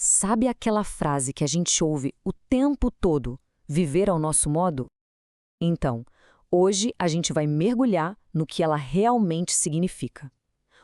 Sabe aquela frase que a gente ouve o tempo todo, viver ao nosso modo? Então, hoje a gente vai mergulhar no que ela realmente significa.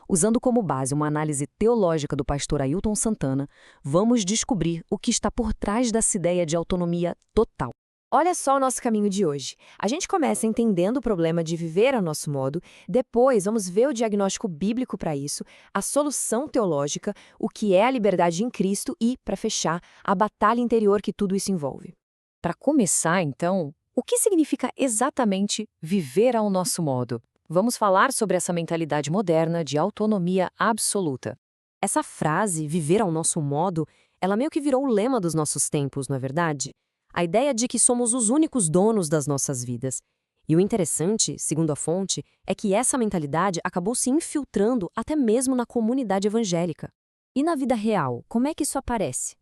Usando como base uma análise teológica do pastor Ailton Santana, vamos descobrir o que está por trás dessa ideia de autonomia total. Olha só o nosso caminho de hoje. A gente começa entendendo o problema de viver a nosso modo, depois vamos ver o diagnóstico bíblico para isso, a solução teológica, o que é a liberdade em Cristo e, para fechar, a batalha interior que tudo isso envolve. Para começar, então, o que significa exatamente viver ao nosso modo? Vamos falar sobre essa mentalidade moderna de autonomia absoluta. Essa frase, viver ao nosso modo, ela meio que virou o lema dos nossos tempos, não é verdade? A ideia de que somos os únicos donos das nossas vidas. E o interessante, segundo a fonte, é que essa mentalidade acabou se infiltrando até mesmo na comunidade evangélica. E na vida real, como é que isso aparece?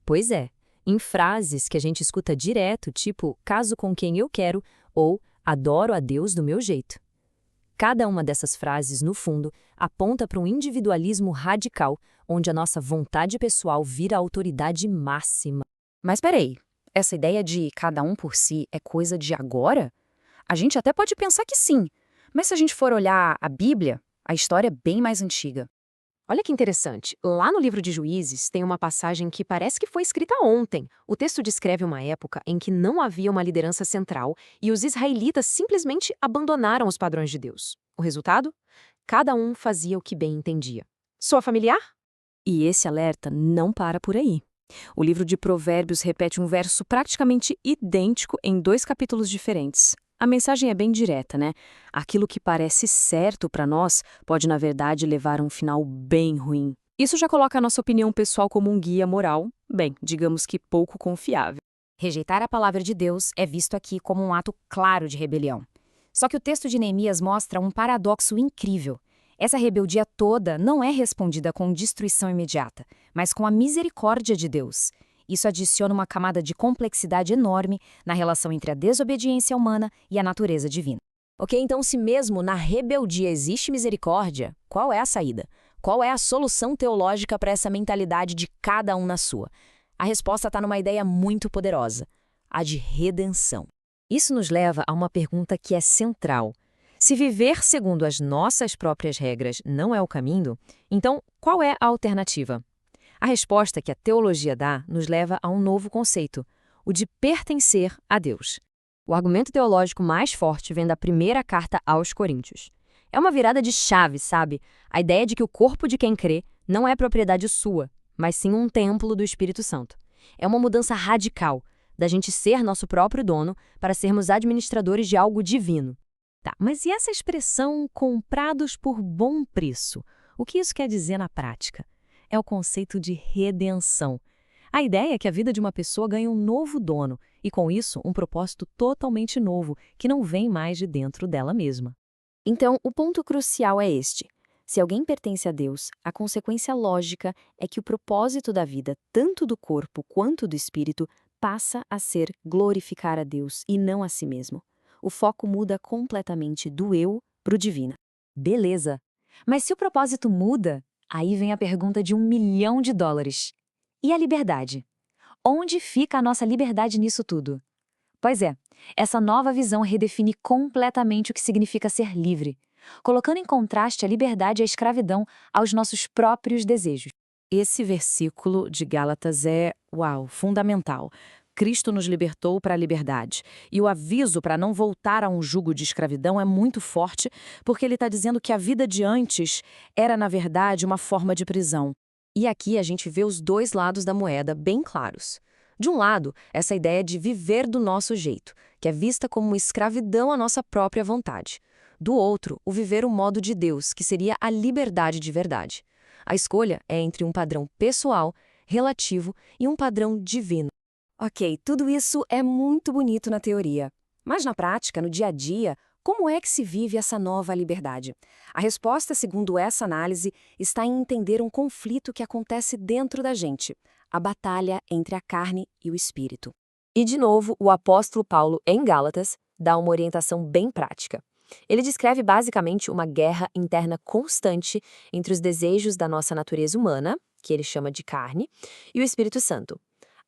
Pois é, em frases que a gente escuta direto, tipo caso com quem eu quero ou adoro a Deus do meu jeito. Cada uma dessas frases, no fundo, aponta para um individualismo radical, onde a nossa vontade pessoal vira a autoridade máxima. Mas peraí, essa ideia de cada um por si é coisa de agora? A gente até pode pensar que sim, mas se a gente for olhar a Bíblia, a história é bem mais antiga. Olha que interessante, lá no livro de Juízes tem uma passagem que parece que foi escrita ontem. O texto descreve uma época em que não havia uma liderança central e os israelitas simplesmente abandonaram os padrões de Deus. O resultado? Cada um fazia o que bem entendia. Soa familiar? E esse alerta não para por aí. O livro de Provérbios repete um verso praticamente idêntico em 2 capítulos diferentes. A mensagem é bem direta, né? Aquilo que parece certo para nós pode, na verdade, levar a um final bem ruim. Isso já coloca a nossa opinião pessoal como um guia moral, bem, digamos que pouco confiável. Rejeitar a palavra de Deus é visto aqui como um ato claro de rebelião. Só que o texto de Neemias mostra um paradoxo incrível. Essa rebeldia toda não é respondida com destruição imediata, mas com a misericórdia de Deus. Isso adiciona uma camada de complexidade enorme na relação entre a desobediência humana e a natureza divina. Ok, então se mesmo na rebeldia existe misericórdia, qual é a saída? Qual é a solução teológica para essa mentalidade de cada um na sua? A resposta está numa ideia muito poderosa, a de redenção. Isso nos leva a uma pergunta que é central. Se viver segundo as nossas próprias regras não é o caminho, então qual é a alternativa? A resposta que a teologia dá nos leva a um novo conceito, o de pertencer a Deus. O argumento teológico mais forte vem da primeira carta aos Coríntios. É uma virada de chave, sabe? A ideia de que o corpo de quem crê não é propriedade sua, mas sim um templo do Espírito Santo. É uma mudança radical, da gente ser nosso próprio dono para sermos administradores de algo divino. Tá, mas e essa expressão comprados por bom preço? O que isso quer dizer na prática? É o conceito de redenção. A ideia é que a vida de uma pessoa ganha um novo dono e, com isso, um propósito totalmente novo, que não vem mais de dentro dela mesma. Então, o ponto crucial é este. Se alguém pertence a Deus, a consequência lógica é que o propósito da vida, tanto do corpo quanto do espírito, passa a ser glorificar a Deus e não a si mesmo. O foco muda completamente do eu para o divino. Beleza. Mas se o propósito muda, aí vem a pergunta de $1 milhão. E a liberdade? Onde fica a nossa liberdade nisso tudo? Pois é, essa nova visão redefine completamente o que significa ser livre, colocando em contraste a liberdade e a escravidão aos nossos próprios desejos. Esse versículo de Gálatas é, fundamental. Cristo nos libertou para a liberdade. E o aviso para não voltar a um jugo de escravidão é muito forte, porque ele está dizendo que a vida de antes era, na verdade, uma forma de prisão. E aqui a gente vê os dois lados da moeda bem claros. De um lado, essa ideia de viver do nosso jeito, que é vista como uma escravidão à nossa própria vontade. Do outro, o viver o modo de Deus, que seria a liberdade de verdade. A escolha é entre um padrão pessoal, relativo e um padrão divino. Ok, tudo isso é muito bonito na teoria. Mas na prática, no dia a dia, como é que se vive essa nova liberdade? A resposta, segundo essa análise, está em entender um conflito que acontece dentro da gente, a batalha entre a carne e o espírito. E, de novo, o apóstolo Paulo, em Gálatas, dá uma orientação bem prática. Ele descreve basicamente uma guerra interna constante entre os desejos da nossa natureza humana, que ele chama de carne, e o Espírito Santo.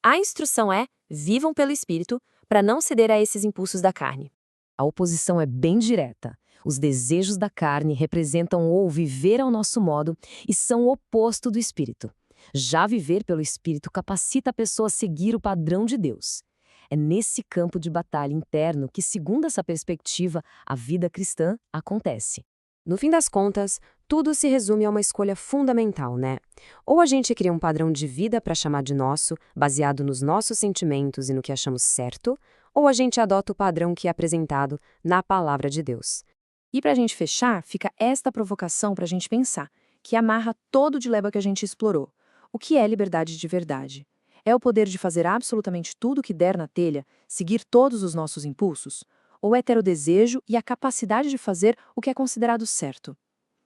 A instrução é: vivam pelo Espírito, para não ceder a esses impulsos da carne. A oposição é bem direta. Os desejos da carne representam o viver ao nosso modo e são o oposto do Espírito. Já viver pelo Espírito capacita a pessoa a seguir o padrão de Deus. É nesse campo de batalha interno que, segundo essa perspectiva, a vida cristã acontece. No fim das contas, tudo se resume a uma escolha fundamental, né? Ou a gente cria um padrão de vida para chamar de nosso, baseado nos nossos sentimentos e no que achamos certo, ou a gente adota o padrão que é apresentado na palavra de Deus. E para a gente fechar, fica esta provocação para a gente pensar, que amarra todo o dilema que a gente explorou. O que é liberdade de verdade? É o poder de fazer absolutamente tudo o que der na telha, seguir todos os nossos impulsos? Ou é ter o desejo e a capacidade de fazer o que é considerado certo?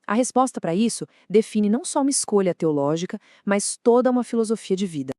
A resposta para isso define não só uma escolha teológica, mas toda uma filosofia de vida.